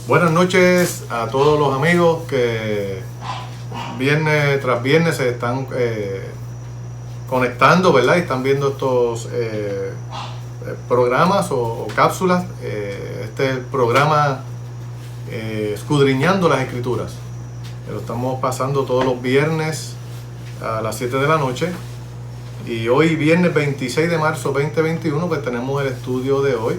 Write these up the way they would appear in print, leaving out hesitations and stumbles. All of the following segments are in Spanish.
Buenas noches a todos los amigos que viernes tras viernes se están conectando, ¿verdad? Y están viendo estos programas o cápsulas. Este es el programa Escudriñando las Escrituras. Lo estamos pasando todos los viernes a las 7 de la noche. Y hoy, viernes 26 de marzo 2021, pues tenemos el estudio de hoy.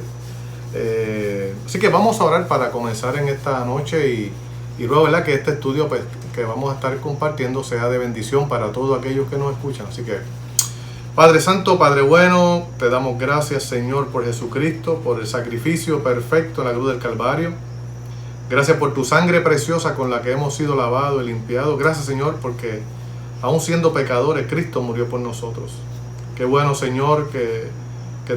Así que vamos a orar para comenzar en esta noche y luego, ¿verdad?, que este estudio pues, que vamos a estar compartiendo sea de bendición para todos aquellos que nos escuchan. Así que, Padre Santo, Padre bueno, te damos gracias, Señor, por Jesucristo, por el sacrificio perfecto en la cruz del Calvario. Gracias por tu sangre preciosa con la que hemos sido lavados y limpiados. Gracias, Señor, porque aún siendo pecadores, Cristo murió por nosotros. Qué bueno, Señor, que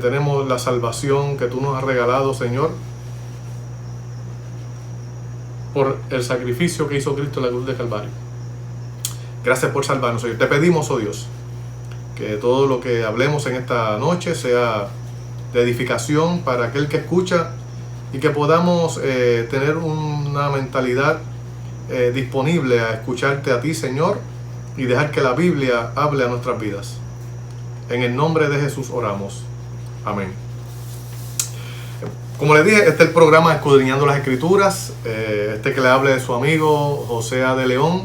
tenemos la salvación que tú nos has regalado, Señor, por el sacrificio que hizo Cristo en la cruz de Calvario. Gracias por salvarnos, Señor. Te pedimos, oh Dios, que todo lo que hablemos en esta noche sea de edificación para aquel que escucha y que podamos tener una mentalidad disponible a escucharte a ti, Señor, y dejar que la Biblia hable a nuestras vidas. En el nombre de Jesús oramos. Amén. Como les dije, este es el programa Escudriñando las Escrituras. Que le hable de su amigo José A. de León,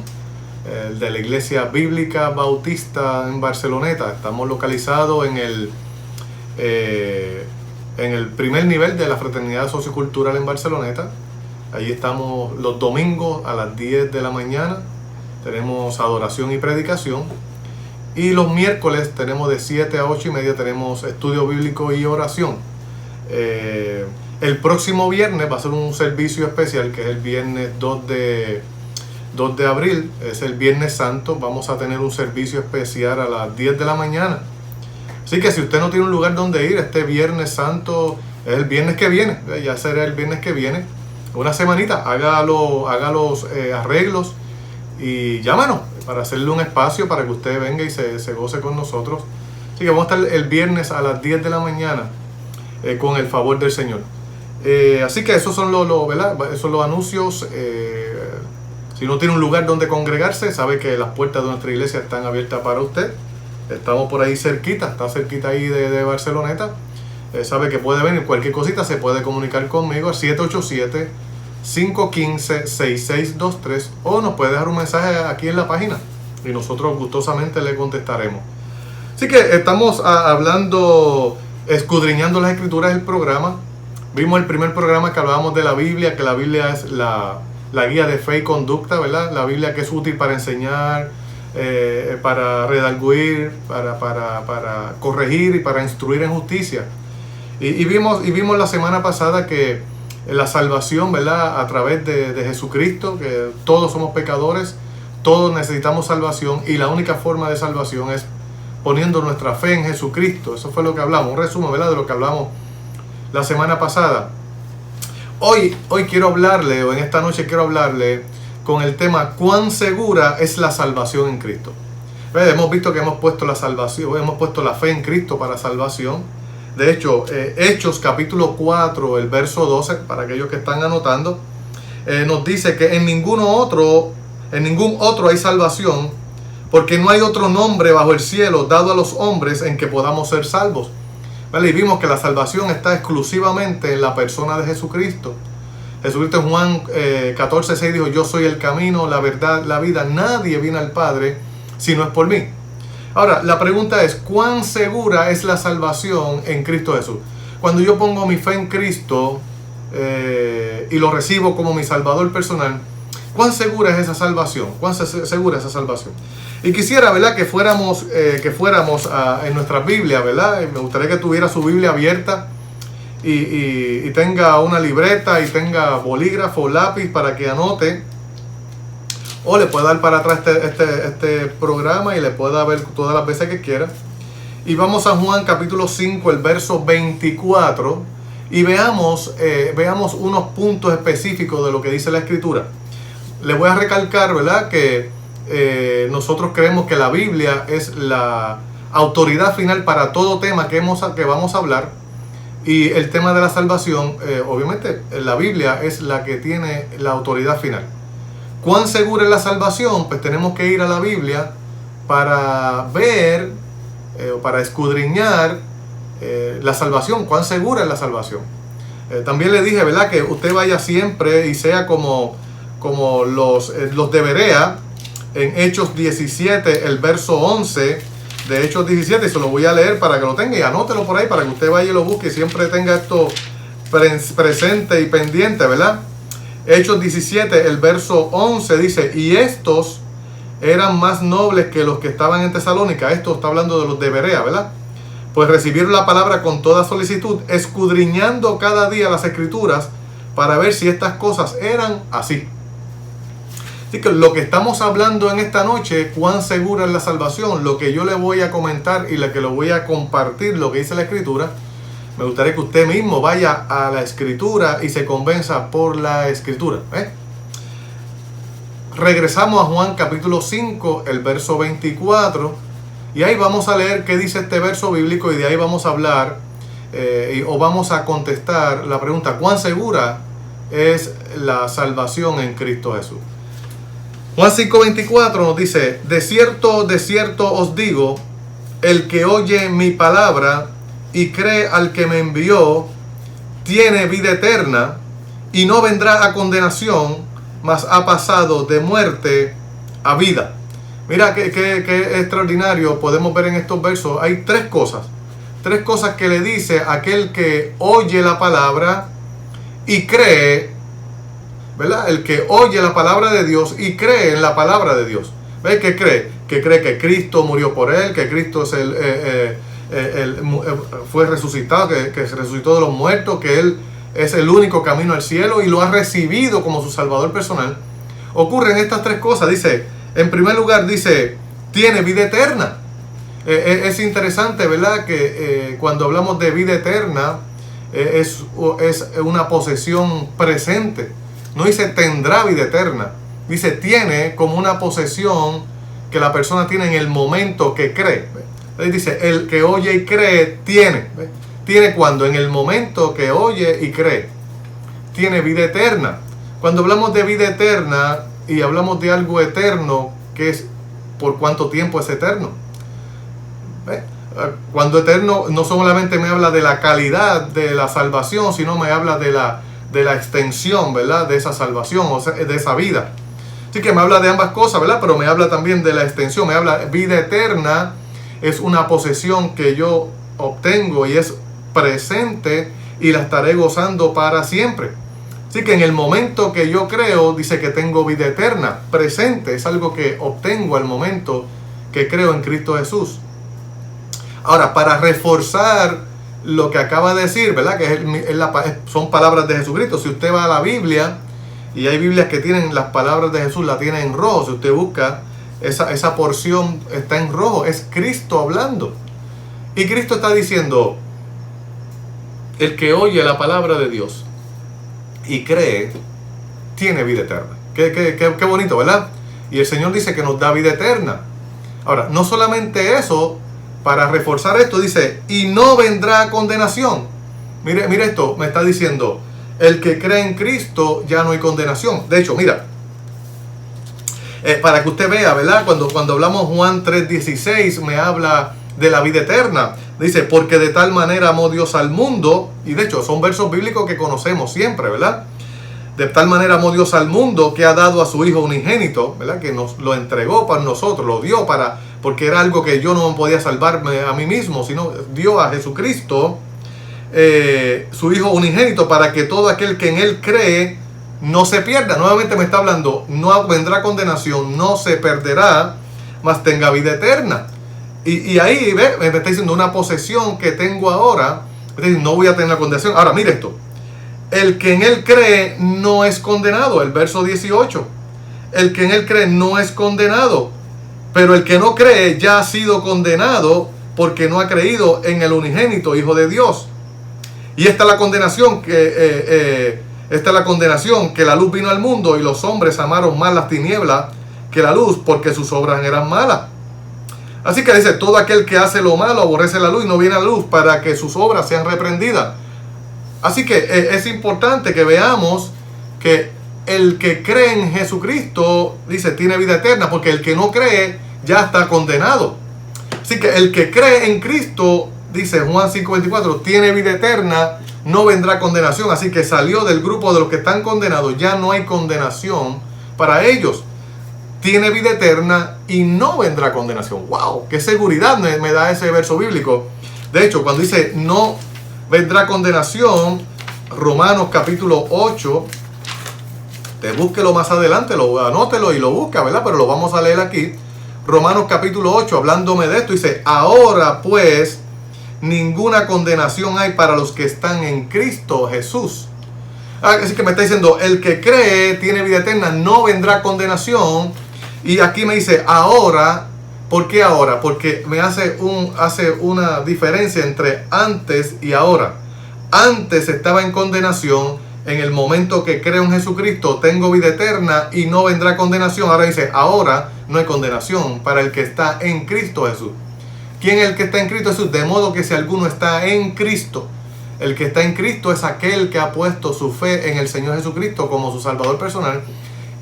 de la Iglesia Bíblica Bautista en Barceloneta. Estamos localizados en el primer nivel de la Fraternidad Sociocultural en Barceloneta. Allí estamos los domingos a las 10 de la mañana. Tenemos adoración y predicación. Y los miércoles tenemos de 7 a 8 y media, tenemos estudio bíblico y oración. El próximo viernes va a ser un servicio especial, que es el viernes 2 de abril, es el Viernes Santo. Vamos a tener un servicio especial a las 10 de la mañana. Así que si usted no tiene un lugar donde ir, este Viernes Santo es el viernes que viene, ya será el viernes que viene, una semanita, haga los arreglos y llámanos para hacerle un espacio para que usted venga y se goce con nosotros. Así que vamos a estar el viernes a las 10 de la mañana con el favor del Señor. Así que esos son ¿verdad? Esos son los anuncios. Si no tiene un lugar donde congregarse, sabe que las puertas de nuestra iglesia están abiertas para usted. Estamos por ahí cerquita, está cerquita ahí de Barceloneta. Sabe que puede venir, cualquier cosita se puede comunicar conmigo al 787-515-6623 o nos puede dejar un mensaje aquí en la página y nosotros gustosamente le contestaremos. Así que estamos hablando, escudriñando las escrituras del programa. Vimos el primer programa que hablábamos de la Biblia, que la Biblia es la guía de fe y conducta, ¿verdad? La Biblia que es útil para enseñar, para redarguir, para corregir y para instruir en justicia. Y vimos la semana pasada que la salvación, ¿verdad?, a través de Jesucristo, que todos somos pecadores, todos necesitamos salvación y la única forma de salvación es poniendo nuestra fe en Jesucristo. Eso fue lo que hablamos, un resumen, ¿verdad?, de lo que hablamos la semana pasada. Hoy quiero hablarle, o en esta noche quiero hablarle con el tema ¿cuán segura es la salvación en Cristo? Hemos visto que hemos puesto la salvación, hemos puesto la fe en Cristo para salvación. De hecho, Hechos capítulo 4, el verso 12, para aquellos que están anotando, nos dice que en ningún otro hay salvación, porque no hay otro nombre bajo el cielo dado a los hombres en que podamos ser salvos. ¿Vale? Y vimos que la salvación está exclusivamente en la persona de Jesucristo. Jesucristo en Juan 14:6 dijo: yo soy el camino, la verdad, la vida. Nadie viene al Padre si no es por mí. Ahora, la pregunta es, ¿cuán segura es la salvación en Cristo Jesús? Cuando yo pongo mi fe en Cristo y lo recibo como mi Salvador personal, ¿cuán segura es esa salvación? ¿Cuán segura es esa salvación? Y quisiera, ¿verdad?, que fuéramos en nuestra Biblia, ¿verdad? Me gustaría que tuviera su Biblia abierta y tenga una libreta y tenga bolígrafo, lápiz para que anote. O le pueda dar para atrás este programa y le pueda ver todas las veces que quiera. Y vamos a Juan capítulo 5, el verso 24. Y veamos unos puntos específicos de lo que dice la Escritura. Le voy a recalcar, ¿verdad?, que nosotros creemos que la Biblia es la autoridad final para todo tema que vamos a hablar. Y el tema de la salvación, obviamente la Biblia es la que tiene la autoridad final. ¿Cuán segura es la salvación? Pues tenemos que ir a la Biblia para ver, para escudriñar la salvación. ¿Cuán segura es la salvación? También le dije, ¿verdad?, que usted vaya siempre y sea como los de Berea, en Hechos 17, el verso 11 de Hechos 17, y se lo voy a leer para que lo tenga y anótelo por ahí para que usted vaya y lo busque y siempre tenga esto presente y pendiente, ¿verdad? Hechos 17, el verso 11 dice: y estos eran más nobles que los que estaban en Tesalónica. Esto está hablando de los de Berea, ¿verdad? Pues recibieron la palabra con toda solicitud, escudriñando cada día las escrituras para ver si estas cosas eran así. Así que lo que estamos hablando en esta noche, cuán segura es la salvación, lo que yo le voy a comentar y lo que le voy a compartir, lo que dice la Escritura, me gustaría que usted mismo vaya a la Escritura y se convenza por la Escritura. Regresamos a Juan capítulo 5, el verso 24, y ahí vamos a leer qué dice este verso bíblico y de ahí vamos a hablar o vamos a contestar la pregunta: ¿cuán segura es la salvación en Cristo Jesús? Juan 5:24 nos dice: de cierto os digo, el que oye mi palabra y cree al que me envió, tiene vida eterna y no vendrá a condenación, mas ha pasado de muerte a vida. Mira qué extraordinario podemos ver en estos versos. Hay tres cosas que le dice aquel que oye la palabra y cree, ¿verdad? El que oye la palabra de Dios y cree en la palabra de Dios. ¿Ves? ¿Qué cree? Que cree que Cristo murió por él, que Cristo es fue resucitado, que se resucitó de los muertos, que él es el único camino al cielo y lo ha recibido como su salvador personal. Ocurren estas tres cosas. Dice, en primer lugar, dice, tiene vida eterna. Es interesante, ¿verdad?, que cuando hablamos de vida eterna, es una posesión presente. No dice tendrá vida eterna, dice tiene, como una posesión que la persona tiene en el momento que cree. Entonces dice, el que oye y cree tiene. Tiene cuando, en el momento que oye y cree, tiene vida eterna. Cuando hablamos de vida eterna y hablamos de algo eterno, ¿qué es? ¿Por cuánto tiempo es eterno? Cuando eterno no solamente me habla de la calidad de la salvación, sino me habla de la extensión, ¿verdad?, de esa salvación, o sea, de esa vida. Así que me habla de ambas cosas, ¿verdad? Pero me habla también de la extensión. Me habla vida eterna, es una posesión que yo obtengo y es presente y la estaré gozando para siempre. Así que en el momento que yo creo, dice que tengo vida eterna, presente, es algo que obtengo al momento que creo en Cristo Jesús. Ahora, para reforzar lo que acaba de decir, ¿verdad?, que son palabras de Jesucristo. Si usted va a la Biblia, y hay Biblias que tienen las palabras de Jesús, la tienen en rojo. Si usted busca, esa porción está en rojo. Es Cristo hablando. Y Cristo está diciendo, el que oye la palabra de Dios y cree, tiene vida eterna. Qué bonito, ¿verdad? Y el Señor dice que nos da vida eterna. Ahora, no solamente eso, para reforzar esto dice, y no vendrá condenación. Mire esto, me está diciendo, el que cree en Cristo ya no hay condenación. De hecho, mira, para que usted vea, ¿verdad? Cuando hablamos Juan 3:16, me habla de la vida eterna. Dice, porque de tal manera amó Dios al mundo, y de hecho son versos bíblicos que conocemos siempre, ¿verdad? De tal manera amó Dios al mundo que ha dado a su Hijo unigénito, ¿verdad? Que nos lo entregó para nosotros, lo dio porque era algo que yo no podía salvarme a mí mismo, sino dio a Jesucristo, su Hijo unigénito, para que todo aquel que en Él cree no se pierda. Nuevamente me está hablando, no vendrá condenación, no se perderá, mas tenga vida eterna. Y ahí me está diciendo una posesión que tengo ahora, no voy a tener la condenación. Ahora mire esto, el que en Él cree no es condenado, el verso 18, el que en Él cree no es condenado, pero el que no cree ya ha sido condenado porque no ha creído en el unigénito Hijo de Dios. Y esta es la condenación que la luz vino al mundo y los hombres amaron más las tinieblas que la luz porque sus obras eran malas. Así que dice, todo aquel que hace lo malo aborrece la luz y no viene a la luz para que sus obras sean reprendidas. Así que es importante que veamos que el que cree en Jesucristo, dice, tiene vida eterna, porque el que no cree ya está condenado. Así que el que cree en Cristo, dice Juan 5:24, tiene vida eterna, no vendrá condenación. Así que salió del grupo de los que están condenados, ya no hay condenación para ellos. Tiene vida eterna y no vendrá condenación. ¡Wow! ¡Qué seguridad me da ese verso bíblico! De hecho, cuando dice no vendrá condenación, Romanos capítulo 8, te búsquelo más adelante, anótelo y lo busca, ¿verdad? Pero lo vamos a leer aquí. Romanos capítulo 8, hablándome de esto, dice, ahora pues ninguna condenación hay para los que están en Cristo Jesús. Así que me está diciendo, el que cree tiene vida eterna, no vendrá condenación. Y aquí me dice, ahora, ¿por qué ahora? Porque me hace una diferencia entre antes y ahora. Antes estaba en condenación, en el momento que creo en Jesucristo tengo vida eterna y no vendrá condenación. Ahora dice, ahora no hay condenación para el que está en Cristo Jesús. ¿Quién es el que está en Cristo Jesús? De modo que si alguno está en Cristo, el que está en Cristo es aquel que ha puesto su fe en el Señor Jesucristo como su Salvador personal.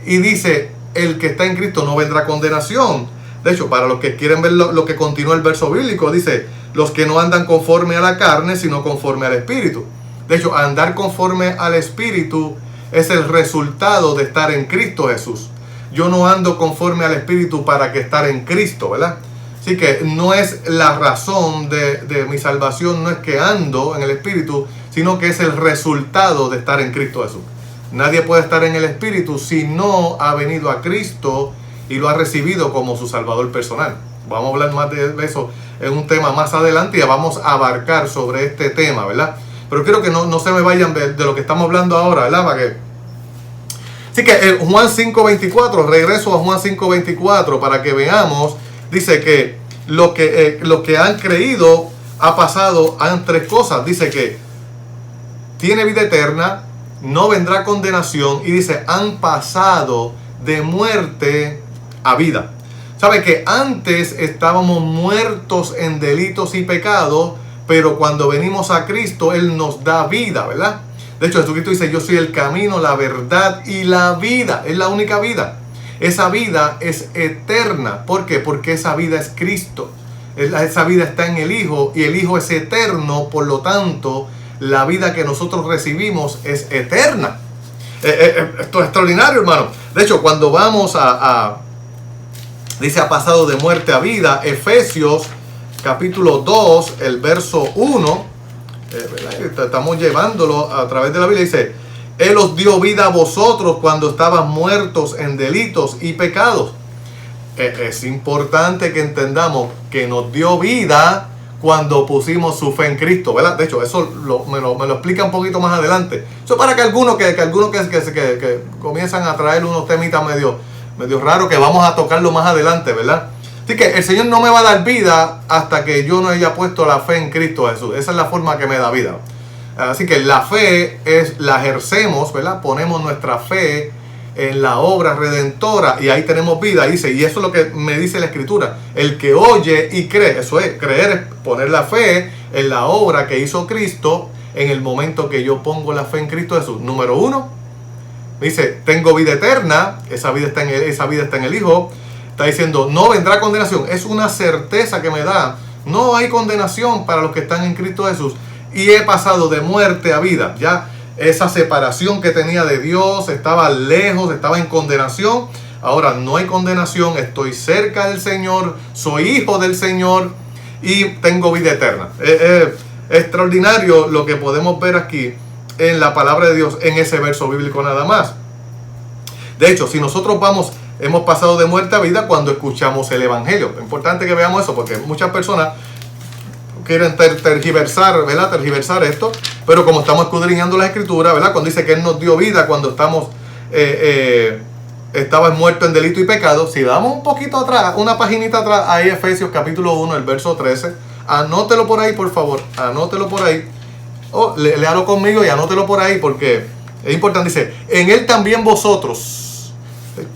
Y dice, el que está en Cristo no vendrá condenación. De hecho, para los que quieren ver lo que continúa el verso bíblico, dice, los que no andan conforme a la carne, sino conforme al Espíritu. De hecho, andar conforme al Espíritu es el resultado de estar en Cristo Jesús. Yo no ando conforme al Espíritu para que estar en Cristo, ¿verdad? Así que no es la razón de mi salvación, no es que ando en el Espíritu, sino que es el resultado de estar en Cristo Jesús. Nadie puede estar en el Espíritu si no ha venido a Cristo y lo ha recibido como su Salvador personal. Vamos a hablar más de eso en un tema más adelante y vamos a abarcar sobre este tema, ¿verdad? Pero quiero que no se me vayan de lo que estamos hablando ahora, ¿verdad? Así que Juan 5:24, regreso a Juan 5:24 para que veamos. Dice que lo que han creído ha pasado a tres cosas. Dice que tiene vida eterna, no vendrá condenación y dice, han pasado de muerte a vida. ¿Sabe que antes estábamos muertos en delitos y pecados, pero cuando venimos a Cristo, Él nos da vida, ¿verdad? De hecho, Jesucristo dice, yo soy el camino, la verdad y la vida. Es la única vida. Esa vida es eterna. ¿Por qué? Porque esa vida es Cristo. Esa vida está en el Hijo y el Hijo es eterno. Por lo tanto, la vida que nosotros recibimos es eterna. Esto es extraordinario, hermano. De hecho, cuando vamos dice, ha pasado de muerte a vida. Efesios capítulo 2, el verso 1. Estamos llevándolo a través de la Biblia. Dice, Él os dio vida a vosotros cuando estaban muertos en delitos y pecados. Es importante que entendamos que nos dio vida cuando pusimos su fe en Cristo, ¿verdad? De hecho, eso me lo explica un poquito más adelante. Eso para que algunos que comienzan a traer unos temitas medio raros que vamos a tocarlo más adelante, ¿verdad? Así que el Señor no me va a dar vida hasta que yo no haya puesto la fe en Cristo Jesús. Esa es la forma que me da vida. Así que la fe la ejercemos, ¿verdad? Ponemos nuestra fe en la obra redentora y ahí tenemos vida. Dice, y eso es lo que me dice la Escritura. El que oye y cree, eso es, creer es poner la fe en la obra que hizo Cristo en el momento que yo pongo la fe en Cristo Jesús. Número 1, dice, tengo vida eterna, esa vida está en el Hijo. Está diciendo, no vendrá condenación. Es una certeza que me da. No hay condenación para los que están en Cristo Jesús. Y he pasado de muerte a vida. Ya esa separación que tenía de Dios, estaba lejos, estaba en condenación. Ahora no hay condenación. Estoy cerca del Señor. Soy hijo del Señor. Y tengo vida eterna. Es extraordinario lo que podemos ver aquí en la palabra de Dios, en ese verso bíblico nada más. De hecho, si nosotros hemos pasado de muerte a vida cuando escuchamos el Evangelio. Es importante que veamos eso porque muchas personas quieren tergiversar, ¿verdad? Tergiversar esto. Pero como estamos escudriñando las Escrituras, ¿verdad? Cuando dice que Él nos dio vida cuando estabas muerto en delito y pecado. Si damos un poquito atrás, una paginita atrás, ahí Efesios capítulo 1, el verso 13. Anótelo por ahí, por favor. Anótelo por ahí. Léalo conmigo y anótelo por ahí porque es importante. Dice, en Él también vosotros.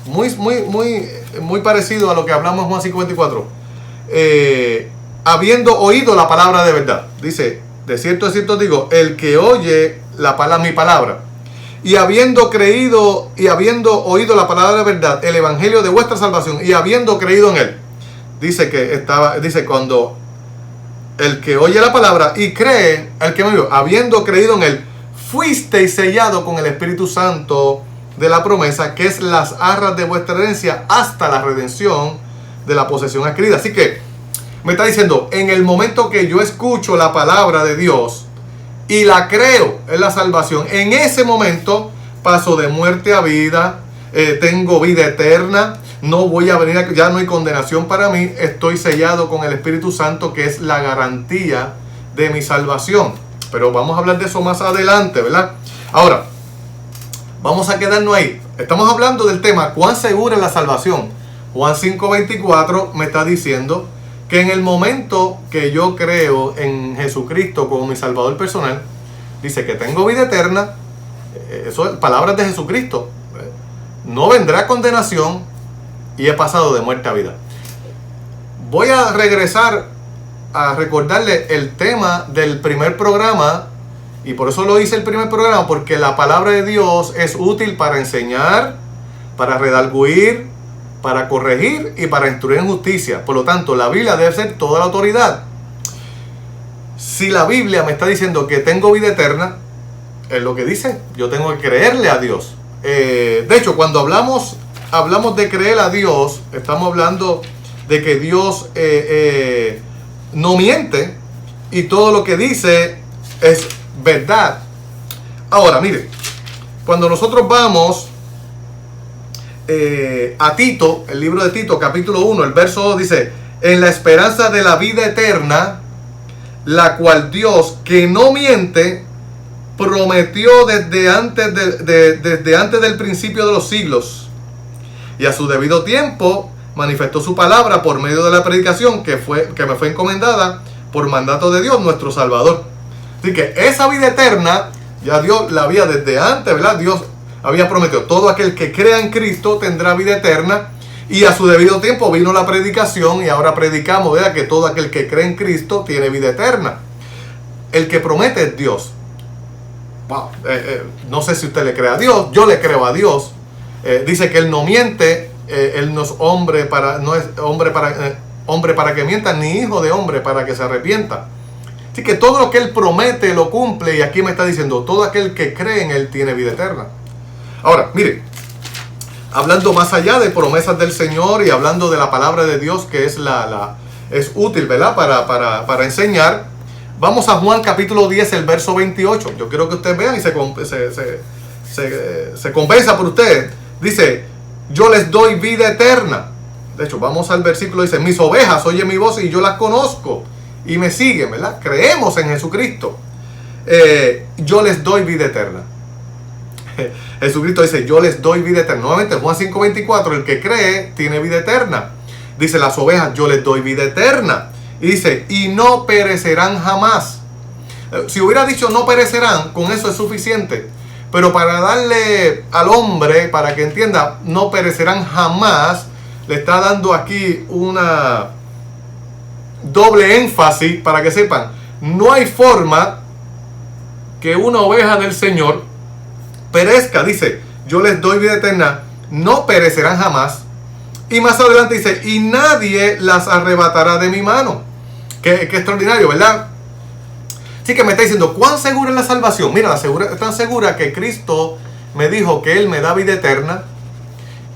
Muy parecido a lo que hablamos en Juan 5:24. Habiendo oído la palabra de verdad. Dice, de cierto digo, el que oye mi palabra, y habiendo creído y habiendo oído la palabra de verdad, el evangelio de vuestra salvación, y habiendo creído en él. Dice cuando el que oye la palabra y cree, el que me vio, habiendo creído en él, fuisteis sellado con el Espíritu Santo de la promesa, que es las arras de vuestra herencia hasta la redención de la posesión adquirida. Así que me está diciendo, en el momento que yo escucho la palabra de Dios y la creo en la salvación, en ese momento paso de muerte a vida, tengo vida eterna, no voy a venir, ya no hay condenación para mí, estoy sellado con el Espíritu Santo, que es la garantía de mi salvación. Pero vamos a hablar de eso más adelante, ¿verdad? Ahora, vamos a quedarnos ahí. Estamos hablando del tema, ¿cuán segura es la salvación? Juan 5:24 me está diciendo que en el momento que yo creo en Jesucristo como mi Salvador personal, dice que tengo vida eterna. Eso es palabras de Jesucristo. No vendrá condenación y he pasado de muerte a vida. Voy a regresar a recordarle el tema del primer programa, y por eso lo hice el primer programa, porque la palabra de Dios es útil para enseñar, para redarguir, para corregir y para instruir en justicia. Por lo tanto, la Biblia debe ser toda la autoridad. Si la Biblia me está diciendo que tengo vida eterna, es lo que dice, yo tengo que creerle a Dios. De hecho, cuando hablamos de creer a Dios, estamos hablando de que Dios no miente y todo lo que dice es verdad. Ahora, mire, cuando nosotros vamos a Tito, el libro de Tito, capítulo 1, el verso 2 dice: en la esperanza de la vida eterna, la cual Dios, que no miente, prometió desde antes del principio de los siglos, y a su debido tiempo manifestó su palabra por medio de la predicación que me fue encomendada por mandato de Dios nuestro Salvador. Así que esa vida eterna ya Dios la había desde antes, ¿verdad? Dios había prometido, todo aquel que crea en Cristo tendrá vida eterna, y a su debido tiempo vino la predicación, y ahora predicamos, ¿verdad?, que todo aquel que cree en Cristo tiene vida eterna. El que promete es Dios. Wow. No sé si usted le cree a Dios, yo le creo a Dios. Dice que Él no miente, Él no es hombre para que mienta, ni hijo de hombre para que se arrepienta. Así que todo lo que Él promete lo cumple, y aquí me está diciendo, todo aquel que cree en Él tiene vida eterna. Ahora, mire, hablando más allá de promesas del Señor y hablando de la palabra de Dios, que es es útil, ¿verdad?, para enseñar, vamos a Juan capítulo 10, el verso 28. Yo quiero que ustedes vean y se convenza por ustedes. Dice: yo les doy vida eterna. De hecho, vamos al versículo, dice: mis ovejas oyen mi voz y yo las conozco y me siguen, ¿verdad? Creemos en Jesucristo. Yo les doy vida eterna. Jesucristo dice: yo les doy vida eterna. Nuevamente, Juan 5:24, el que cree tiene vida eterna. Dice: las ovejas yo les doy vida eterna. Y dice: y no perecerán jamás. Si hubiera dicho no perecerán, con eso es suficiente. Pero para darle al hombre, para que entienda, no perecerán jamás, le está dando aquí una doble énfasis para que sepan. No hay forma que una oveja del Señor perezca. Dice: yo les doy vida eterna, no perecerán jamás. Y más adelante dice: y nadie las arrebatará de mi mano. Qué extraordinario, ¿verdad? Así que me está diciendo, ¿cuán segura es la salvación? Mira, es tan segura que Cristo me dijo que Él me da vida eterna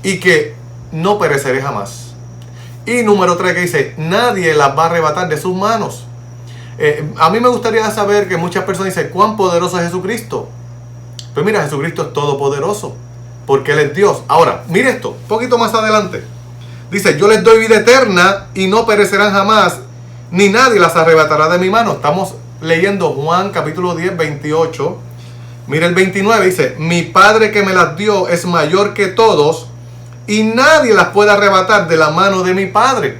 y que no pereceré jamás. Y número 3, que dice: nadie las va a arrebatar de sus manos. A mí me gustaría saber, que muchas personas dicen, ¿cuán poderoso es Jesucristo? Pues mira, Jesucristo es todopoderoso, porque Él es Dios. Ahora, mire esto, un poquito más adelante. Dice: yo les doy vida eterna y no perecerán jamás, ni nadie las arrebatará de mi mano. Estamos leyendo Juan capítulo 10, 28. Mira el 29, dice: mi Padre que me las dio es mayor que todos, y nadie las puede arrebatar de la mano de mi Padre.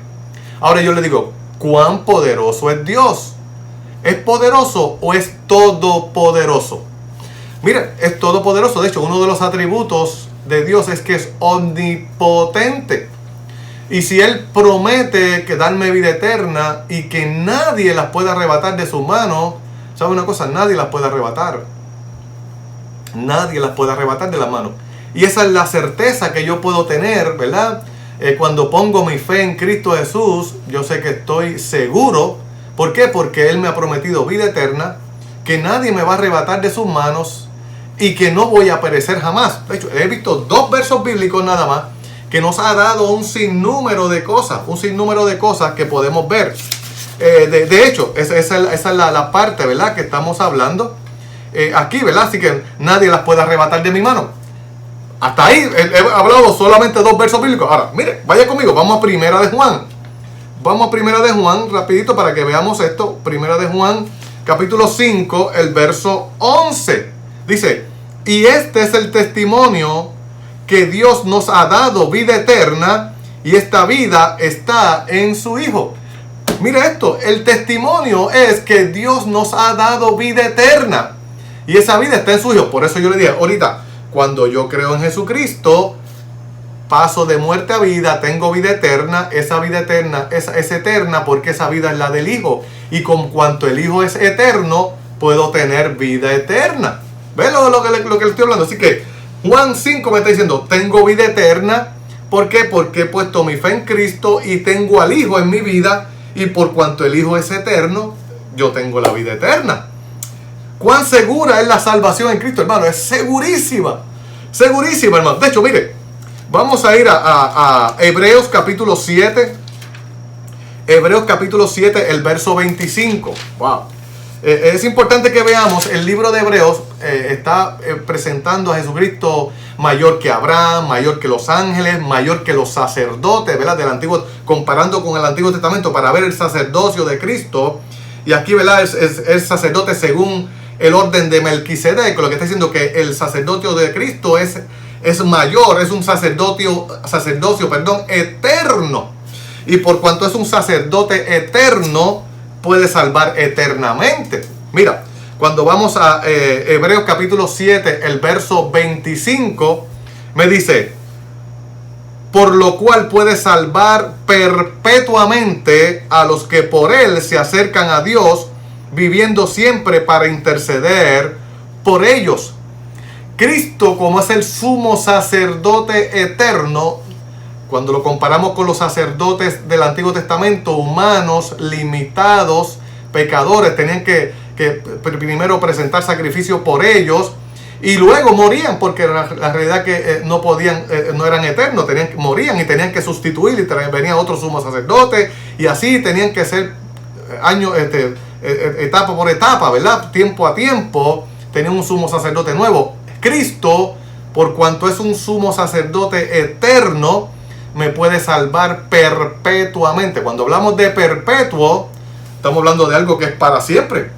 Ahora yo le digo, ¿cuán poderoso es Dios? ¿Es poderoso o es todopoderoso? Mira, es todopoderoso. De hecho, uno de los atributos de Dios es que es omnipotente. Y si Él promete que darme vida eterna y que nadie las puede arrebatar de sus manos, ¿sabe una cosa? Nadie las puede arrebatar. Nadie las puede arrebatar de las manos. Y esa es la certeza que yo puedo tener, ¿verdad? Cuando pongo mi fe en Cristo Jesús, yo sé que estoy seguro. ¿Por qué? Porque Él me ha prometido vida eterna, que nadie me va a arrebatar de sus manos y que no voy a perecer jamás. De hecho, he visto 2 versos bíblicos nada más que nos ha dado un sinnúmero de cosas que podemos ver. De hecho, esa es la parte, ¿verdad?, que estamos hablando aquí, ¿verdad? Así que nadie las puede arrebatar de mi mano. Hasta ahí he hablado solamente 2 versos bíblicos. Ahora, mire, vaya conmigo, vamos a Primera de Juan. Vamos a Primera de Juan, rapidito para que veamos esto. Primera de Juan, capítulo 5, el verso 11. Dice, y este es el testimonio que Dios nos ha dado, vida eterna, y esta vida está en su Hijo. Mire esto, el testimonio es que Dios nos ha dado vida eterna, y esa vida está en su Hijo. Por eso yo le dije ahorita, cuando yo creo en Jesucristo, paso de muerte a vida, tengo vida eterna. Esa vida eterna es eterna porque esa vida es la del Hijo. Y con cuanto el Hijo es eterno, puedo tener vida eterna. ¿Ven lo que le estoy hablando? Así que Juan 5 me está diciendo, tengo vida eterna. ¿Por qué? Porque he puesto mi fe en Cristo y tengo al Hijo en mi vida. Y por cuanto el Hijo es eterno, yo tengo la vida eterna. ¿Cuán segura es la salvación en Cristo, hermano? Es segurísima. Segurísima, hermano. De hecho, mire, vamos a ir a Hebreos capítulo 7. Hebreos capítulo 7, el verso 25. Wow. Es importante que veamos, el libro de Hebreos está presentando a Jesucristo mayor que Abraham, mayor que los ángeles, mayor que los sacerdotes, ¿verdad? Del Antiguo, comparando con el Antiguo Testamento para ver el sacerdocio de Cristo. Y aquí, ¿verdad? Es sacerdote según el orden de Melquisedec, lo que está diciendo que el sacerdocio de Cristo es mayor, es un sacerdocio, eterno. Y por cuanto es un sacerdote eterno, puede salvar eternamente. Mira, cuando vamos a Hebreos capítulo 7, el verso 25, me dice, por lo cual puede salvar perpetuamente a los que por él se acercan a Dios, viviendo siempre para interceder por ellos. Cristo, como es el sumo sacerdote eterno, cuando lo comparamos con los sacerdotes del Antiguo Testamento, humanos, limitados, pecadores, tenían que primero presentar sacrificio por ellos y luego morían, porque la realidad que no podían, no eran eternos, morían y tenían que sustituir, y venía otro sumo sacerdote, y así tenían que ser etapa por etapa, ¿verdad? Tiempo a tiempo, tenía un sumo sacerdote nuevo. Cristo, por cuanto es un sumo sacerdote eterno, me puede salvar perpetuamente. Cuando hablamos de perpetuo, estamos hablando de algo que es para siempre.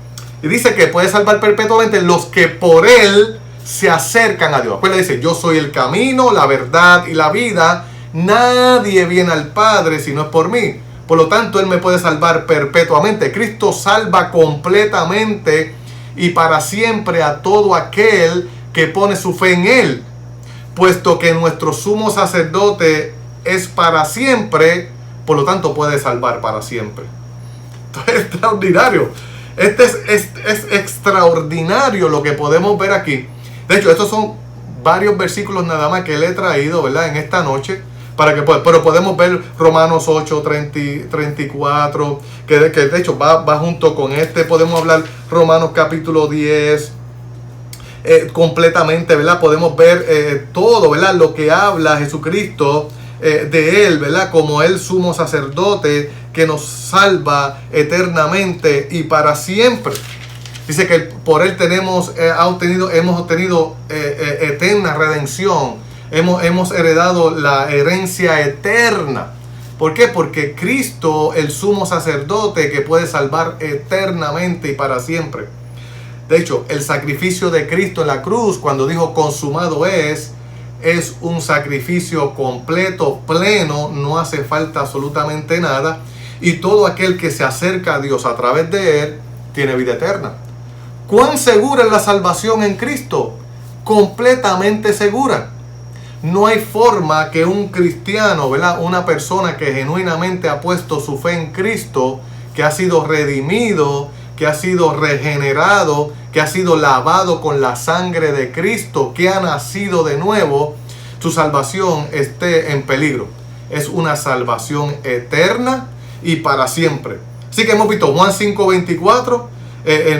Y dice que puede salvar perpetuamente los que por él se acercan a Dios. Pues le dice, yo soy el camino, la verdad y la vida. Nadie viene al Padre si no es por mí. Por lo tanto, Él me puede salvar perpetuamente. Cristo salva completamente y para siempre a todo aquel que pone su fe en Él. Puesto que nuestro sumo sacerdote es para siempre, por lo tanto puede salvar para siempre. Esto es extraordinario. Es extraordinario lo que podemos ver aquí. De hecho, estos son varios versículos nada más que le he traído, ¿verdad?, en esta noche. Pero podemos ver Romanos 8, 34, que de hecho va junto con este. Podemos hablar Romanos capítulo 10 completamente, ¿verdad? Podemos ver todo, ¿verdad?, lo que habla Jesucristo de Él, ¿verdad?, como el sumo sacerdote que nos salva eternamente y para siempre. Dice que por Él hemos obtenido eterna redención. Hemos heredado la herencia eterna. ¿Por qué? Porque Cristo, el sumo sacerdote que puede salvar eternamente y para siempre. De hecho, el sacrificio de Cristo en la cruz, cuando dijo consumado es un sacrificio completo, pleno, no hace falta absolutamente nada. Y todo aquel que se acerca a Dios a través de Él, tiene vida eterna. ¿Cuán segura es la salvación en Cristo? Completamente segura. No hay forma que un cristiano, ¿verdad?, una persona que genuinamente ha puesto su fe en Cristo, que ha sido redimido, que ha sido regenerado, que ha sido lavado con la sangre de Cristo, que ha nacido de nuevo, su salvación esté en peligro. Es una salvación eterna y para siempre. Así que hemos visto Juan 5:24,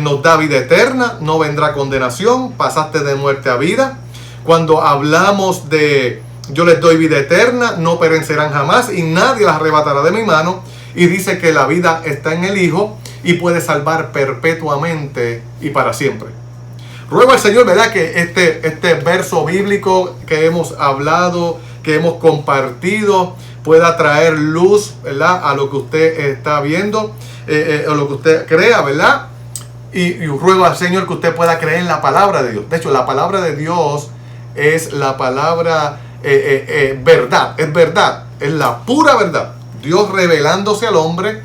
nos da vida eterna, no vendrá condenación, pasaste de muerte a vida. Cuando hablamos de yo les doy vida eterna, no perecerán jamás y nadie las arrebatará de mi mano. Y dice que la vida está en el Hijo y puede salvar perpetuamente y para siempre. Ruego al Señor, ¿verdad?, que este verso bíblico que hemos hablado, que hemos compartido, pueda traer luz, ¿verdad?, a lo que usted está viendo, o lo que usted crea, ¿verdad? Y ruego al Señor que usted pueda creer en la palabra de Dios. De hecho, la palabra de Dios es la palabra verdad, es la pura verdad. Dios revelándose al hombre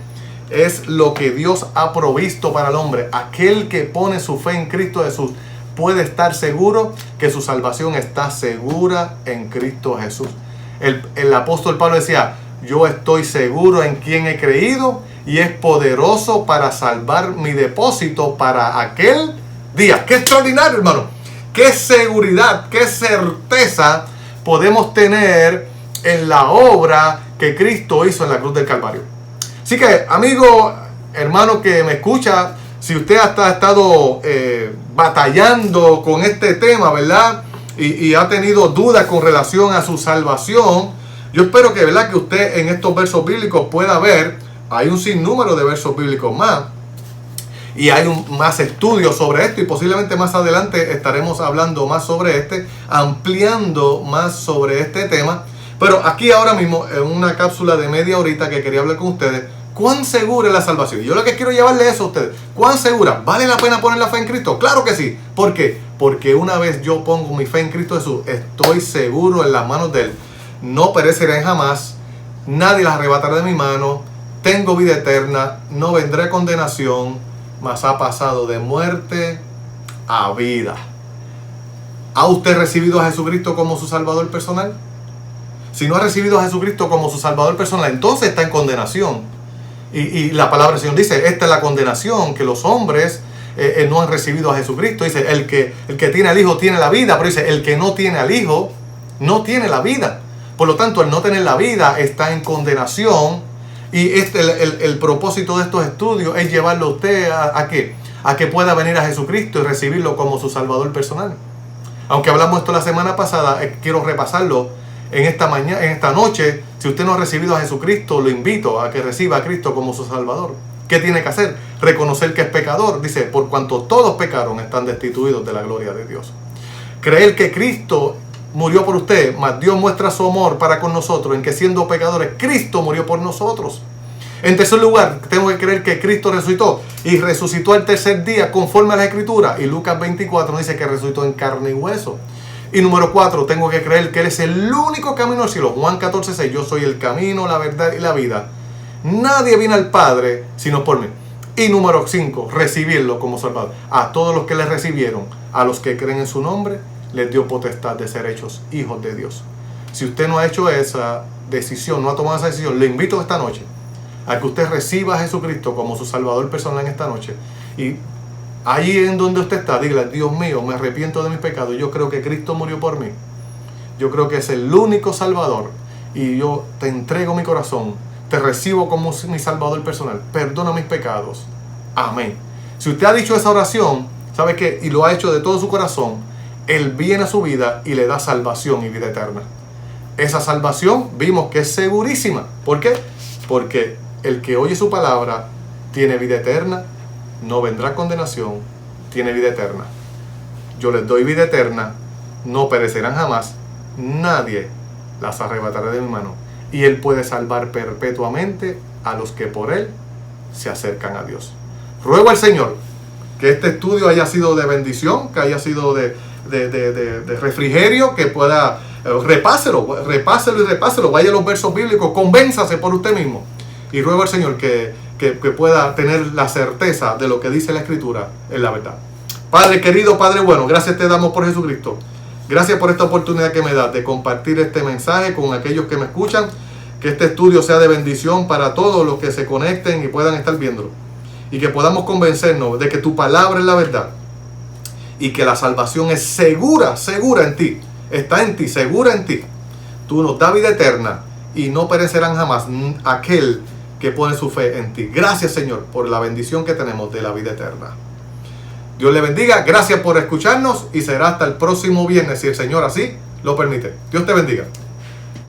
es lo que Dios ha provisto para el hombre. Aquel que pone su fe en Cristo Jesús puede estar seguro que su salvación está segura en Cristo Jesús. El apóstol Pablo decía, yo estoy seguro en quien he creído y es poderoso para salvar mi depósito para aquel día. ¡Qué extraordinario, hermano! ¡Qué seguridad, qué certeza podemos tener en la obra que Cristo hizo en la cruz del Calvario! Así que, amigo, hermano que me escucha, si usted ha estado batallando con este tema, ¿verdad?, y ha tenido dudas con relación a su salvación, yo espero que, ¿verdad?, que usted en estos versos bíblicos pueda ver, hay un sinnúmero de versos bíblicos más, y hay más estudios sobre esto, y posiblemente más adelante estaremos hablando más sobre ampliando más sobre este tema. Pero aquí ahora mismo, en una cápsula de media horita que quería hablar con ustedes, ¿cuán segura es la salvación? Yo lo que quiero llevarle eso a ustedes. ¿Cuán segura? ¿Vale la pena poner la fe en Cristo? Claro que sí. ¿Por qué? Porque una vez yo pongo mi fe en Cristo Jesús, estoy seguro en las manos de Él. No pereceré jamás, nadie las arrebatará de mi mano, tengo vida eterna, no vendré a condenación, mas ha pasado de muerte a vida. ¿Ha usted recibido a Jesucristo como su Salvador personal? Si no ha recibido a Jesucristo como su Salvador personal, entonces está en condenación. Y la palabra del Señor dice, esta es la condenación, que los hombres no han recibido a Jesucristo. Dice, el que tiene al Hijo tiene la vida, pero dice, el que no tiene al Hijo no tiene la vida. Por lo tanto, el no tener la vida está en condenación. Y el propósito de estos estudios es llevarlo a usted a que pueda venir a Jesucristo y recibirlo como su Salvador personal. Aunque hablamos esto la semana pasada, quiero repasarlo en esta noche. Si usted no ha recibido a Jesucristo, lo invito a que reciba a Cristo como su Salvador. ¿Qué tiene que hacer? Reconocer que es pecador. Dice, por cuanto todos pecaron, están destituidos de la gloria de Dios. Creer que Cristo murió por usted, mas Dios muestra su amor para con nosotros en que siendo pecadores, Cristo murió por nosotros. En tercer lugar, tengo que creer que Cristo resucitó y resucitó al tercer día conforme a la Escritura. Y Lucas 24 nos dice que resucitó en carne y hueso. Y número 4, tengo que creer que Él es el único camino al cielo. Juan 14:6, yo soy el camino, la verdad y la vida. Nadie viene al Padre sino por mí. Y número 5, recibirlo como Salvador. A todos los que le recibieron, a los que creen en su nombre, les dio potestad de ser hechos hijos de Dios. Si usted no ha hecho esa decisión, no ha tomado esa decisión, le invito esta noche a que usted reciba a Jesucristo como su Salvador personal en esta noche. Y ahí en donde usted está, dígale, Dios mío, me arrepiento de mis pecados. Yo creo que Cristo murió por mí. Yo creo que es el único Salvador. Y yo te entrego mi corazón. Te recibo como mi Salvador personal. Perdona mis pecados. Amén. Si usted ha dicho esa oración, ¿sabe qué? Y lo ha hecho de todo su corazón, Él viene a su vida y le da salvación y vida eterna. Esa salvación vimos que es segurísima. ¿Por qué? Porque el que oye su palabra tiene vida eterna, no vendrá condenación, tiene vida eterna. Yo les doy vida eterna, no perecerán jamás, nadie las arrebatará de mi mano. Y Él puede salvar perpetuamente a los que por Él se acercan a Dios. Ruego al Señor que este estudio haya sido de bendición, que haya sido de refrigerio, que pueda, repáselo, vaya a los versos bíblicos, convénzase por usted mismo. Y ruego al Señor que pueda tener la certeza de lo que dice la Escritura en la verdad. Padre querido, Padre bueno, gracias te damos por Jesucristo. Gracias por esta oportunidad que me das de compartir este mensaje con aquellos que me escuchan. Que este estudio sea de bendición para todos los que se conecten y puedan estar viéndolo. Y que podamos convencernos de que tu palabra es la verdad. y que la salvación es segura, segura en ti. Está en ti, segura en ti. Tú nos da vida eterna y no perecerán jamás aquel que pone su fe en ti. Gracias, Señor, por la bendición que tenemos de la vida eterna. Dios le bendiga. Gracias por escucharnos y será hasta el próximo viernes, si el Señor así lo permite. Dios te bendiga.